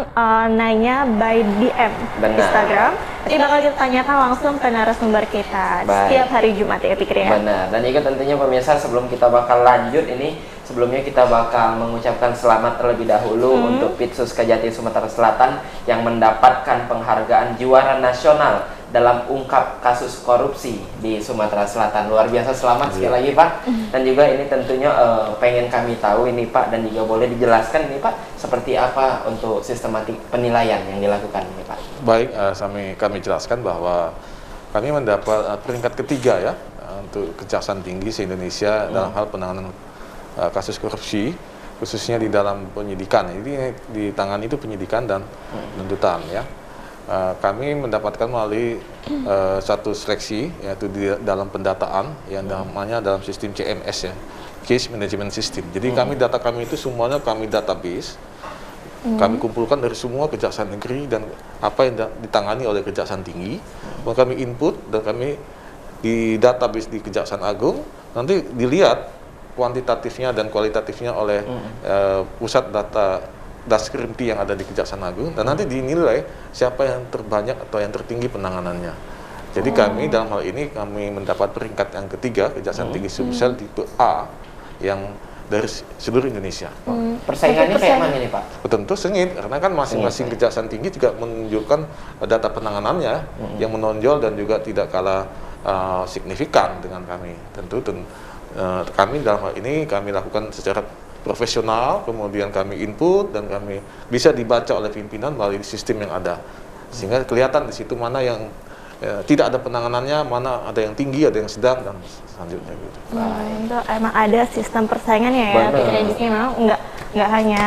nanya by DM Instagram. Nanti bakal kita tanyakan langsung ke narasumber kita setiap hari Jumat ya Pikir ya. Benar. Dan juga tentunya pemirsa, sebelum kita bakal lanjut ini, sebelumnya kita bakal mengucapkan selamat terlebih dahulu untuk Pitsus Kejati Sumatera Selatan yang mendapatkan penghargaan juara nasional dalam ungkap kasus korupsi di Sumatera Selatan. Luar biasa, selamat sekali lagi Pak. Dan juga ini tentunya pengen kami tahu ini Pak, dan juga boleh dijelaskan ini Pak, seperti apa untuk sistematik penilaian yang dilakukan ini Pak. Baik, kami jelaskan bahwa kami mendapat peringkat ketiga ya untuk Kejaksaan Tinggi se-Indonesia dalam hal penanganan kasus korupsi, khususnya di dalam penyidikan. Jadi ditangani itu penyidikan dan penuntutan ya. Kami mendapatkan melalui satu seleksi, yaitu di dalam pendataan yang namanya dalam sistem CMS ya, Case Management System. Jadi data kami itu semuanya kami database, kami kumpulkan dari semua kejaksaan negeri dan apa yang ditangani oleh Kejaksaan Tinggi, kami input dan kami di database di Kejaksaan Agung, nanti dilihat kuantitatifnya dan kualitatifnya oleh pusat data Daskrimti yang ada di Kejaksaan Agung, dan nanti dinilai siapa yang terbanyak atau yang tertinggi penanganannya. Jadi kami dalam hal ini kami mendapat peringkat yang ketiga, Kejaksaan Tinggi Sumsel tipe A yang dari seluruh Indonesia. Persaingannya kayak mana nih Pak? Tentu sengit, karena kan masing-masing Kejaksaan Tinggi juga menunjukkan data penanganannya yang menonjol dan juga tidak kalah signifikan dengan kami. Tentu kami dalam hal ini kami lakukan secara profesional, kemudian kami input dan kami bisa dibaca oleh pimpinan melalui sistem yang ada, sehingga kelihatan di situ mana yang tidak ada penanganannya, mana ada yang tinggi, ada yang sedang, dan selanjutnya gitu. Itu emang ada sistem persaingannya ya, Pikir di sini memang nggak hanya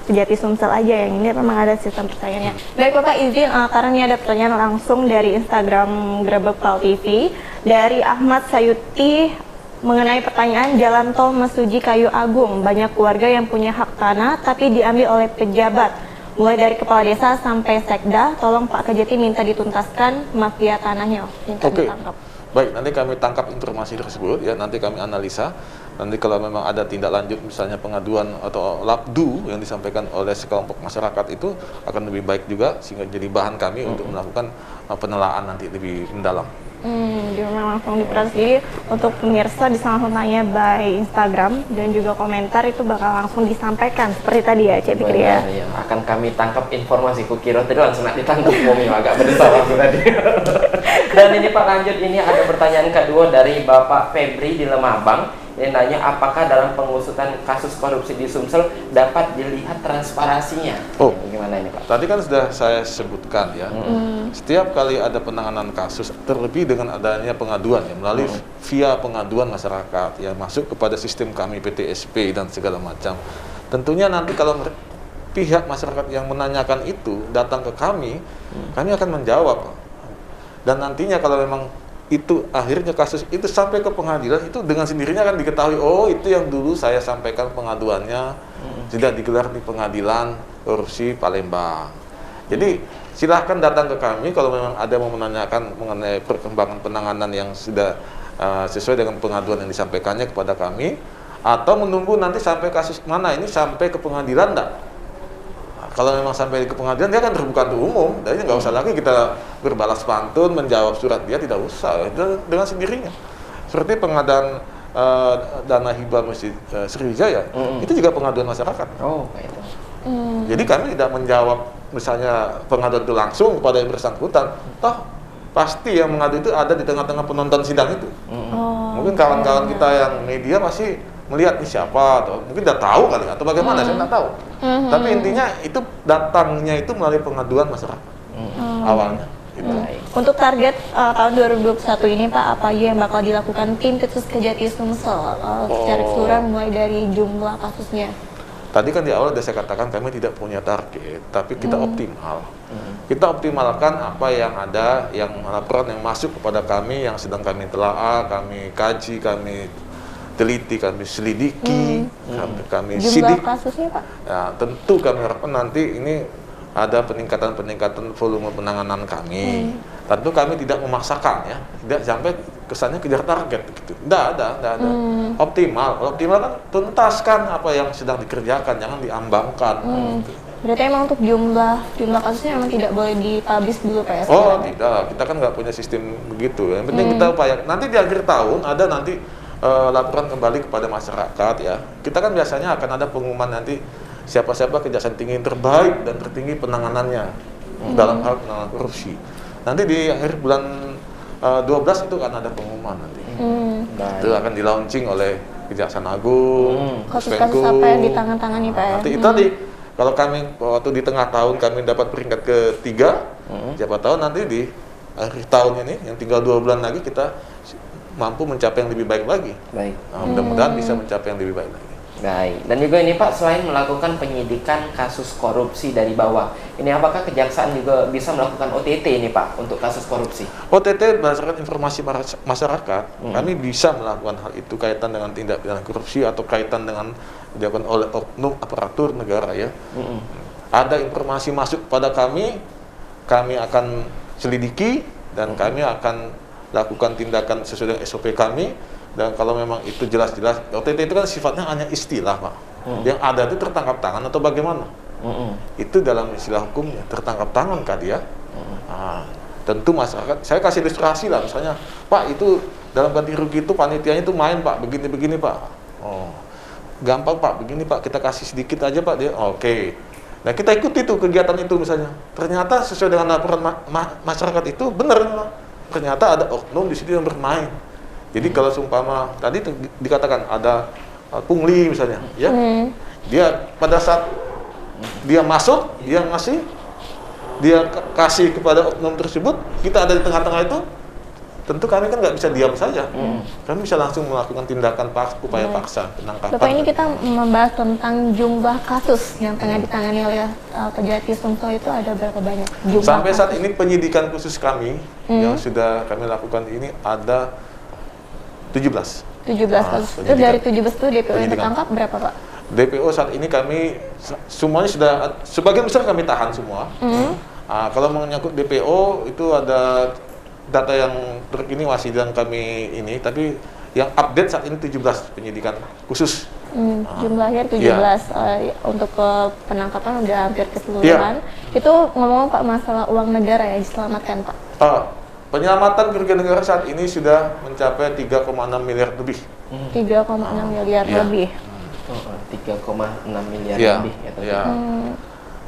Kejati Sumsel aja, yang ini memang ada sistem persaingannya. Baik Bapak, izin karena ini ada pertanyaan langsung dari Instagram Grebek Pal TV dari Ahmad Sayuti mengenai pertanyaan Jalan Tol Mesuji Kayu Agung. Banyak keluarga yang punya hak tanah tapi diambil oleh pejabat, mulai dari kepala desa sampai sekda. Tolong Pak Kejati minta dituntaskan mafia tanahnya. Oke. Baik, nanti kami tangkap informasi tersebut ya, nanti kami analisa. Nanti kalau memang ada tindak lanjut misalnya pengaduan atau labdu yang disampaikan oleh sekelompok masyarakat, itu akan lebih baik juga sehingga jadi bahan kami untuk melakukan penelaahan nanti lebih mendalam. Memang langsung diproses. Jadi untuk pemirsa bisa langsung tanya by Instagram dan juga komentar itu bakal langsung disampaikan seperti tadi ya Cik Fikri ya. Akan kami tangkap informasi, kukira tadi langsung ditangkap Momi agak berdesah langsung tadi. Dan ini Pak, lanjut, ini ada pertanyaan kedua dari Bapak Febri di Lemabang. Dia nanya, apakah dalam pengusutan kasus korupsi di Sumsel dapat dilihat transparansinya? Gimana ini Pak? Tadi kan sudah saya sebutkan ya, setiap kali ada penanganan kasus, terlebih dengan adanya pengaduan ya, melalui via pengaduan masyarakat yang masuk kepada sistem kami PTSP dan segala macam. Tentunya nanti kalau pihak masyarakat yang menanyakan itu datang ke kami akan menjawab. Dan nantinya kalau memang itu akhirnya kasus itu sampai ke pengadilan, itu dengan sendirinya akan diketahui, oh itu yang dulu saya sampaikan pengaduannya tidak digelar di pengadilan korupsi Palembang. Jadi silahkan datang ke kami kalau memang ada mau menanyakan mengenai perkembangan penanganan yang sudah sesuai dengan pengaduan yang disampaikannya kepada kami, atau menunggu nanti sampai kasus mana ini sampai ke pengadilan enggak. Kalau memang sampai ke pengadilan, dia kan terbuka untuk umum, jadi nggak usah lagi kita berbalas pantun, menjawab surat dia, tidak usah, dengan sendirinya. Seperti pengadaan dana hibah Masjid Sriwijaya, itu juga pengaduan masyarakat. Itu. Jadi kami tidak menjawab misalnya pengaduan itu langsung kepada yang bersangkutan, toh pasti yang mengadu itu ada di tengah-tengah penonton sidang itu. Mungkin kawan-kawan kita yang media masih melihat ini siapa, atau mungkin udah tahu kali, atau bagaimana, saya nggak tahu. Tapi intinya itu datangnya itu melalui pengaduan masyarakat awalnya. Gitu. Untuk target tahun 2021 ini Pak, apa aja yang bakal dilakukan tim Pitsus Kejati Sumsel secara keseluruhan mulai dari jumlah kasusnya? Tadi kan di awal sudah saya katakan kami tidak punya target, tapi kita optimal. Kita optimalkan apa yang ada, yang laporan yang masuk kepada kami, yang sedang kami telaah, kami kaji, kami teliti, kami selidiki, kami Jumlah sidik. kasusnya Pak? Ya, tentu kami harapkan nanti ini ada peningkatan volume penanganan kami. Tentu kami tidak memaksakan ya, tidak sampai kesannya kejar target gitu. Tidak ada. Optimal kan tuntaskan apa yang sedang dikerjakan, jangan diambangkan. Gitu. Berarti emang untuk jumlah kasusnya emang tidak boleh dipublish dulu Pak ya? Oh tidak, kita kan nggak punya sistem begitu. Yang penting kita upayakan. Nanti di akhir tahun ada nanti laporan kembali kepada masyarakat ya. Kita kan biasanya akan ada pengumuman nanti siapa-siapa kejaksaan tinggi yang terbaik dan tertinggi penanganannya dalam hal penanganan korupsi. Nanti di akhir bulan 12 itu akan ada pengumuman nanti. Itu akan di launching oleh Kejaksaan Agung, Kasus-kasus apa yang ditangani Pak ya? Nanti itu tadi kalau kami waktu di tengah tahun kami dapat peringkat ketiga, siapa tahu nanti di akhir tahun ini yang tinggal 2 bulan lagi kita mampu mencapai yang lebih baik lagi. Baik. Nah, mudah-mudahan bisa mencapai yang lebih baik lagi. Baik. Dan juga ini Pak, selain melakukan penyidikan kasus korupsi dari bawah, ini apakah Kejaksaan juga bisa melakukan OTT ini Pak untuk kasus korupsi? OTT berdasarkan informasi masyarakat, kami bisa melakukan hal itu kaitan dengan tindak pidana korupsi atau kaitan dengan dilakukan oleh oknum aparatur negara ya. Ada informasi masuk pada kami akan selidiki dan kami akan lakukan tindakan sesuai dengan SOP kami. Dan kalau memang itu jelas-jelas, OTT itu kan sifatnya hanya istilah Pak. Yang ada itu tertangkap tangan atau bagaimana? Itu dalam istilah hukumnya, tertangkap tangan kan dia. Nah, tentu masyarakat, saya kasih ilustrasi lah, misalnya, Pak itu dalam ganti rugi itu panitianya itu main Pak, begini-begini Pak. Oh, gampang Pak, begini Pak, kita kasih sedikit aja Pak, dia oke. Nah kita ikuti tuh kegiatan itu misalnya. Ternyata sesuai dengan laporan masyarakat itu benar. Ternyata ada oknum di situ yang bermain. Jadi kalau seumpama tadi dikatakan ada pungli misalnya, ya, dia pada saat dia masuk, dia kasih kepada oknum tersebut, kita ada di tengah-tengah itu, tentu kami kan nggak bisa diam saja, kami bisa langsung melakukan tindakan upaya paksa penangkapan. Bapak, ini kita membahas tentang jumlah kasus yang tengah ditangani oleh Kejati Sumsel itu ada berapa banyak? Sampai saat ini penyidikan khusus kami yang sudah kami lakukan ini ada 17 kasus. Itu dari 17 itu DPO yang ditangkap berapa Pak? DPO saat ini kami semuanya sudah, sebagian besar kami tahan semua. Kalau menyangkut DPO itu ada data yang terkini masih yang kami ini, tapi yang update saat ini 17 penyidikan khusus. Jumlahnya 17 untuk penangkapan udah hampir keseluruhan. Itu ngomong-ngomong Pak, masalah uang negara ya diselamatkan Pak? Penyelamatan kerugian negara saat ini sudah mencapai 3,6 miliar lebih. 3,6 miliar lebih. 3,6 miliar lebih ya.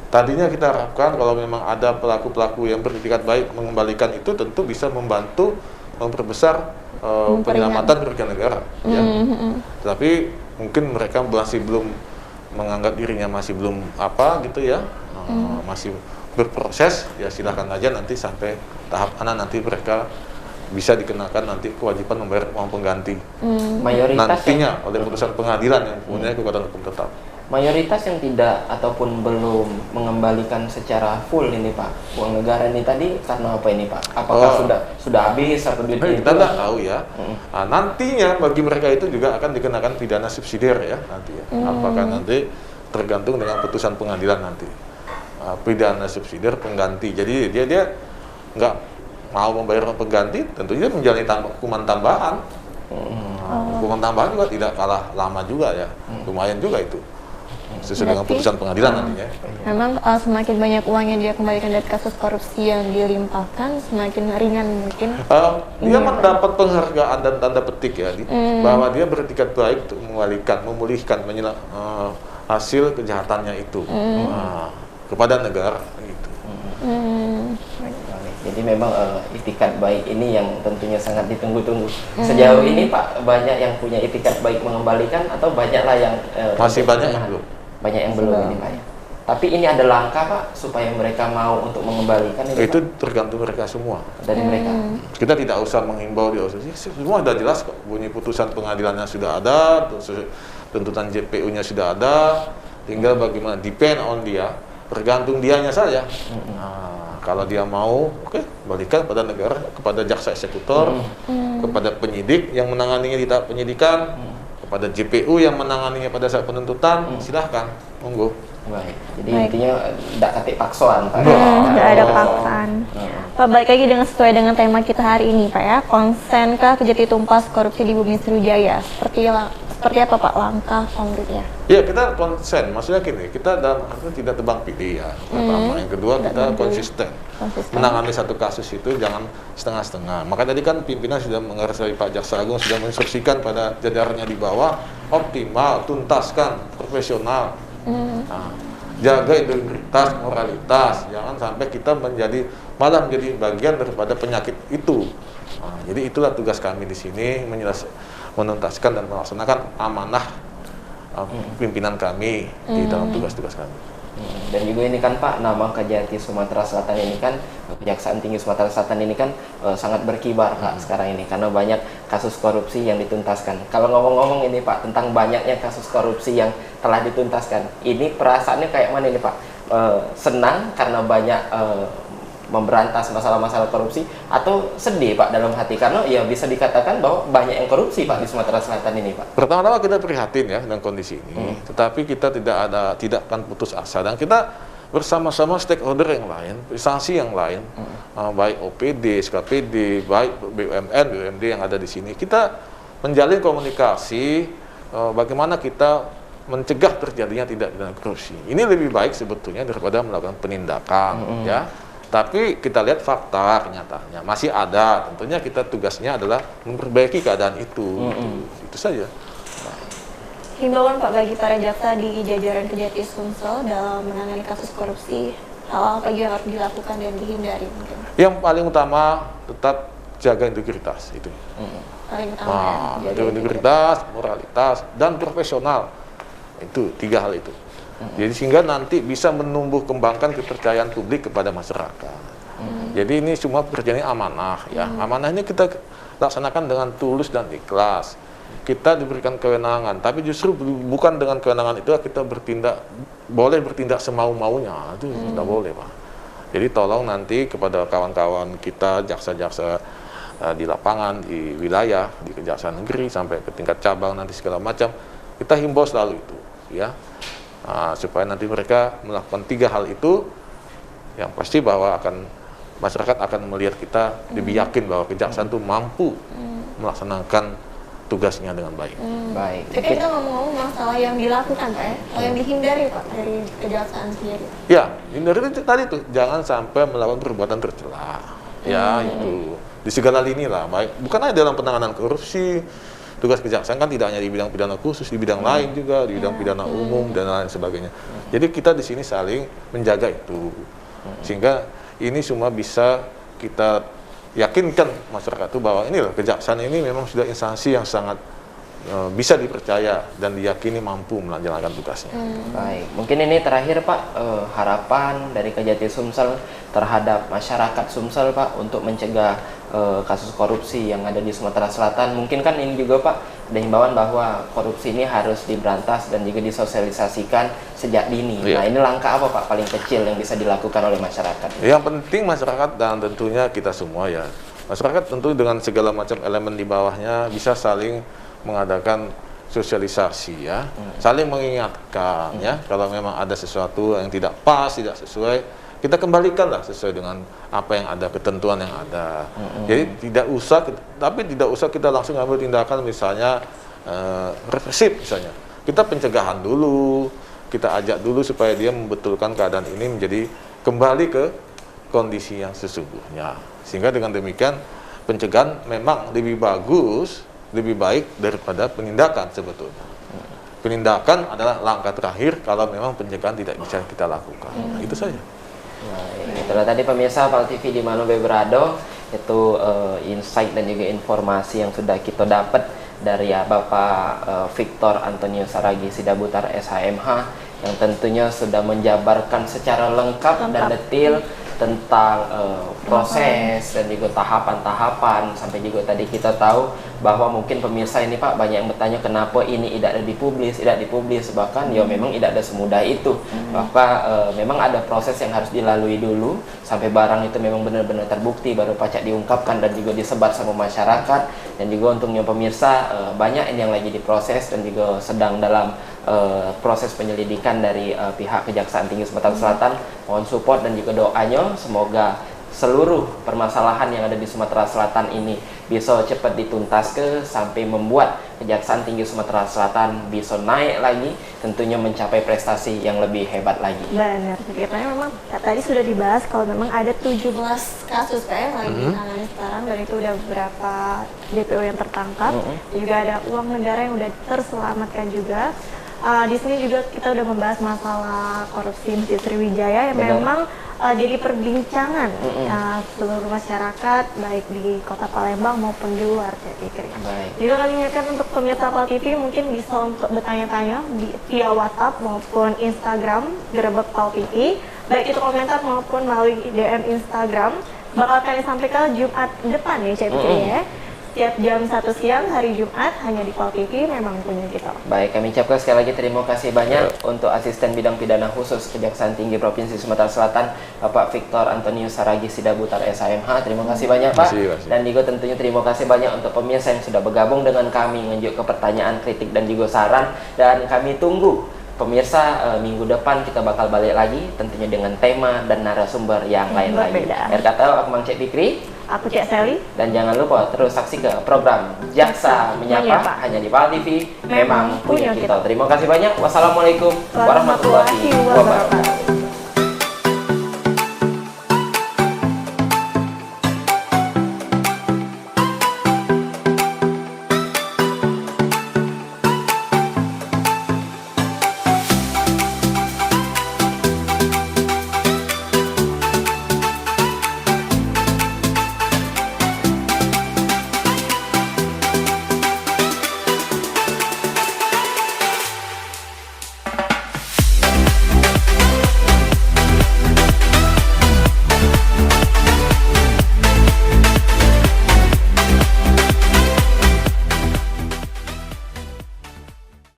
Tadinya kita harapkan kalau memang ada pelaku-pelaku yang beretikat baik mengembalikan itu, tentu bisa membantu memperbesar penyelamatan kerugian negara. Tapi mungkin mereka masih belum menganggap dirinya masih belum gitu ya, masih berproses. Ya silahkan aja nanti sampai tahap mana nanti mereka bisa dikenakan nanti kewajiban membayar uang pengganti. Mayoritas nantinya oleh putusan pengadilan yang punya kekuatan hukum tetap. Mayoritas yang tidak ataupun belum mengembalikan secara full ini Pak, uang negara ini tadi karena apa ini Pak? Apakah sudah habis atau duitnya kita tidak tahu ya. Nantinya bagi mereka itu juga akan dikenakan pidana subsidiar ya nanti ya. Apakah nanti tergantung dengan putusan pengadilan nanti. Pidana subsidiar pengganti. Jadi dia nggak mau membayar pengganti, tentunya menjalani hukuman tambahan. Hukuman tambahan juga tidak kalah lama juga ya, lumayan juga itu. Sesuai dengan putusan pengadilan nantinya. Memang semakin banyak uang yang dia kembalikan dari kasus korupsi yang dilimpahkan, semakin ringan mungkin. Dia mendapat penghargaan dan tanda petik ya, bahwa dia beretikat baik untuk memulihkan hasil kejahatannya itu kepada negara gitu. Jadi memang itikat baik ini yang tentunya sangat ditunggu-tunggu. Sejauh ini Pak, banyak yang punya itikat baik mengembalikan atau banyaklah yang masih banyak yang belum. Banyak yang belum ini Pak ya. Tapi ini ada langkah Pak supaya mereka mau untuk mengembalikan ini, itu Pak? Tergantung mereka semua. Dari mereka. Kita tidak usah menghimbau di OSIS. Semua sudah jelas kok. Bunyi putusan pengadilannya sudah ada, tuntutan JPU-nya sudah ada. Tinggal bagaimana depend on dia, tergantung dianya saja. Kalau dia mau, balikan pada negara, kepada jaksa eksekutor, kepada penyidik yang menanganinya di tahap penyidikan, kepada JPU yang menanganinya pada saat penuntutan, silahkan, monggo. Baik. Jadi intinya tidak katik paksoan Pak. Nggak ada paksaan. Pak, balik lagi dengan sesuai dengan tema kita hari ini Pak ya, konsenkah Kejati Tumpas korupsi di Bumi Sriwijaya? Seperti apa Pak langkah konkretnya? Ya, kita konsen, maksudnya gini, kita dalam arti tidak tebang pilih ya. Pertama, yang kedua kita konsisten. Menangani satu kasus itu jangan setengah-setengah. Maka tadi kan pimpinan sudah mengarsai Pak Jaksa Agung sudah menginstruksikan pada jajarannya di bawah, optimal, tuntaskan, profesional. Nah, jaga integritas, moralitas, jangan sampai kita malah menjadi bagian daripada penyakit itu. Nah, jadi itulah tugas kami di sini, menuntaskan dan melaksanakan amanah pimpinan kami di dalam tugas-tugas kami. Dan juga ini kan Pak, nama Kejati Sumatera Selatan ini kan, Kejaksaan Tinggi Sumatera Selatan ini kan sangat berkibar Pak sekarang ini, karena banyak kasus korupsi yang dituntaskan. Kalau ngomong-ngomong ini Pak, tentang banyaknya kasus korupsi yang telah dituntaskan, ini perasaannya kayak mana ini Pak? Senang karena banyak memberantas masalah-masalah korupsi, atau sedih Pak dalam hati karena ya bisa dikatakan bahwa banyak yang korupsi Pak di Sumatera Selatan ini Pak? Pertama-tama kita prihatin ya dengan kondisi ini, tetapi kita tidak akan putus asa, dan kita bersama-sama stakeholder yang lain, instansi yang lain, baik OPD, SKPD, baik BUMN, BUMD yang ada di sini, kita menjalin komunikasi bagaimana kita mencegah terjadinya tindak pidana korupsi. Ini lebih baik sebetulnya daripada melakukan penindakan, ya. Tapi kita lihat fakta kenyataannya masih ada. Tentunya kita tugasnya adalah memperbaiki keadaan itu. Itu saja. Himbauan Pak bagi para jaksa di jajaran Kejati Sumsel dalam menangani kasus korupsi, hal apa yang harus dilakukan dan dihindari mungkin? Yang paling utama tetap jaga integritas itu. Paling utama jaga integritas, moralitas, dan profesional. Itu 3 hal itu. Jadi sehingga nanti bisa menumbuh kembangkan kepercayaan publik kepada masyarakat. Jadi ini semua pekerjaan amanah ya. Amanah ini kita laksanakan dengan tulus dan ikhlas. Kita diberikan kewenangan, tapi justru bukan dengan kewenangan itu kita boleh bertindak semau-maunya. Itu tidak boleh Pak. Jadi tolong nanti kepada kawan-kawan kita jaksa-jaksa di lapangan, di wilayah, di Kejaksaan Negeri sampai ke tingkat cabang nanti segala macam, kita himbau selalu itu ya. Supaya nanti mereka melakukan 3 hal itu, yang pasti bahwa masyarakat akan melihat kita lebih yakin bahwa kejaksaan itu mampu melaksanakan tugasnya dengan baik. Baik. Jadi kita ngomong-ngomong masalah yang dilakukan Pak ya, atau yang dihindari Pak dari kejaksaan sendiri. Ya, hindari itu tadi tuh, jangan sampai melakukan perbuatan tercela. Ya, itu di segala lini lah, baik bukan hanya dalam penanganan korupsi. Tugas kejaksaan kan tidak hanya di bidang pidana khusus, di bidang lain juga, di bidang pidana umum dan lain sebagainya. Jadi kita di sini saling menjaga itu, sehingga ini semua bisa kita yakinkan masyarakat itu bahwa ini loh, kejaksaan ini memang sudah instansi yang sangat bisa dipercaya dan diyakini mampu menjalankan tugasnya. Baik, mungkin ini terakhir Pak, harapan dari Kejati Sumsel terhadap masyarakat Sumsel Pak untuk mencegah kasus korupsi yang ada di Sumatera Selatan. Mungkin kan ini juga Pak, ada himbauan bahwa korupsi ini harus diberantas dan juga disosialisasikan sejak dini. Nah ini langkah apa Pak paling kecil yang bisa dilakukan oleh masyarakat? Yang penting masyarakat dan tentunya kita semua ya, masyarakat tentu dengan segala macam elemen di bawahnya bisa saling mengadakan sosialisasi ya, saling mengingatkan ya, kalau memang ada sesuatu yang tidak pas, tidak sesuai, kita kembalikanlah sesuai dengan apa yang ada, ketentuan yang ada. Jadi tidak usah kita langsung ambil tindakan misalnya represif misalnya. Kita pencegahan dulu, kita ajak dulu supaya dia membetulkan keadaan ini menjadi kembali ke kondisi yang sesungguhnya. Sehingga dengan demikian pencegahan memang lebih bagus, lebih baik daripada penindakan sebetulnya. Penindakan adalah langkah terakhir kalau memang pencegahan tidak bisa kita lakukan. Nah, itu saja. Nah, itulah tadi pemirsa Pal TV di Mano Beberado, itu insight dan juga informasi yang sudah kita dapat dari Bapak Victor Antonio Saragi Sidabutar SHMH, yang tentunya sudah menjabarkan secara lengkap dan detail tentang proses dan juga tahapan-tahapan, sampai juga tadi kita tahu bahwa mungkin pemirsa ini Pak banyak yang bertanya kenapa ini tidak dipublis, bahkan ya memang tidak ada semudah itu, bahwa memang ada proses yang harus dilalui dulu sampai barang itu memang benar-benar terbukti baru pacak diungkapkan dan juga disebar sama masyarakat. Dan juga untungnya pemirsa banyak ini yang lagi diproses dan juga sedang dalam proses penyelidikan dari pihak Kejaksaan Tinggi Sumatera Selatan. Mohon support dan juga doanya, semoga seluruh permasalahan yang ada di Sumatera Selatan ini bisa cepat dituntas sampai membuat Kejaksaan Tinggi Sumatera Selatan bisa naik lagi, tentunya mencapai prestasi yang lebih hebat lagi. Benar, karena memang tadi sudah dibahas kalau memang ada 17 kasus yang lagi ditangani sekarang, dan itu udah beberapa DPO yang tertangkap, juga ada uang negara yang udah terselamatkan juga. Di sini juga kita udah membahas masalah korupsi Masjid Sriwijaya yang memang jadi perbincangan seluruh masyarakat baik di Kota Palembang maupun di luar. Juga kami ingatkan untuk pemirsa PAL TV mungkin bisa untuk bertanya-tanya via WhatsApp maupun Instagram Gerebek PAL TV, baik itu komentar maupun melalui DM Instagram. Bakal kami sampaikan Jumat depan ya Cik Fikri ya. Setiap jam 1 siang hari Jumat hanya di PAL TV, memang punya kita. Baik, kami ucapkan sekali lagi terima kasih banyak untuk Asisten Bidang Pidana Khusus Kejaksaan Tinggi Provinsi Sumatera Selatan, Bapak Victor Antonius Saragi Sidabutar SHMH. Terima kasih banyak Pak. Dan juga tentunya terima kasih banyak untuk pemirsa yang sudah bergabung dengan kami, ngejuk ke pertanyaan, kritik dan juga saran. Dan kami tunggu pemirsa minggu depan kita bakal balik lagi tentunya dengan tema dan narasumber yang lain lagi. RKTL, aku Mang Cik Fikri, aku Cik Sally, dan jangan lupa terus saksikan program Jaksa Menyapa hanya di PAL TV, memang punya kita. Terima kasih banyak. Wassalamualaikum warahmatullahi wabarakatuh.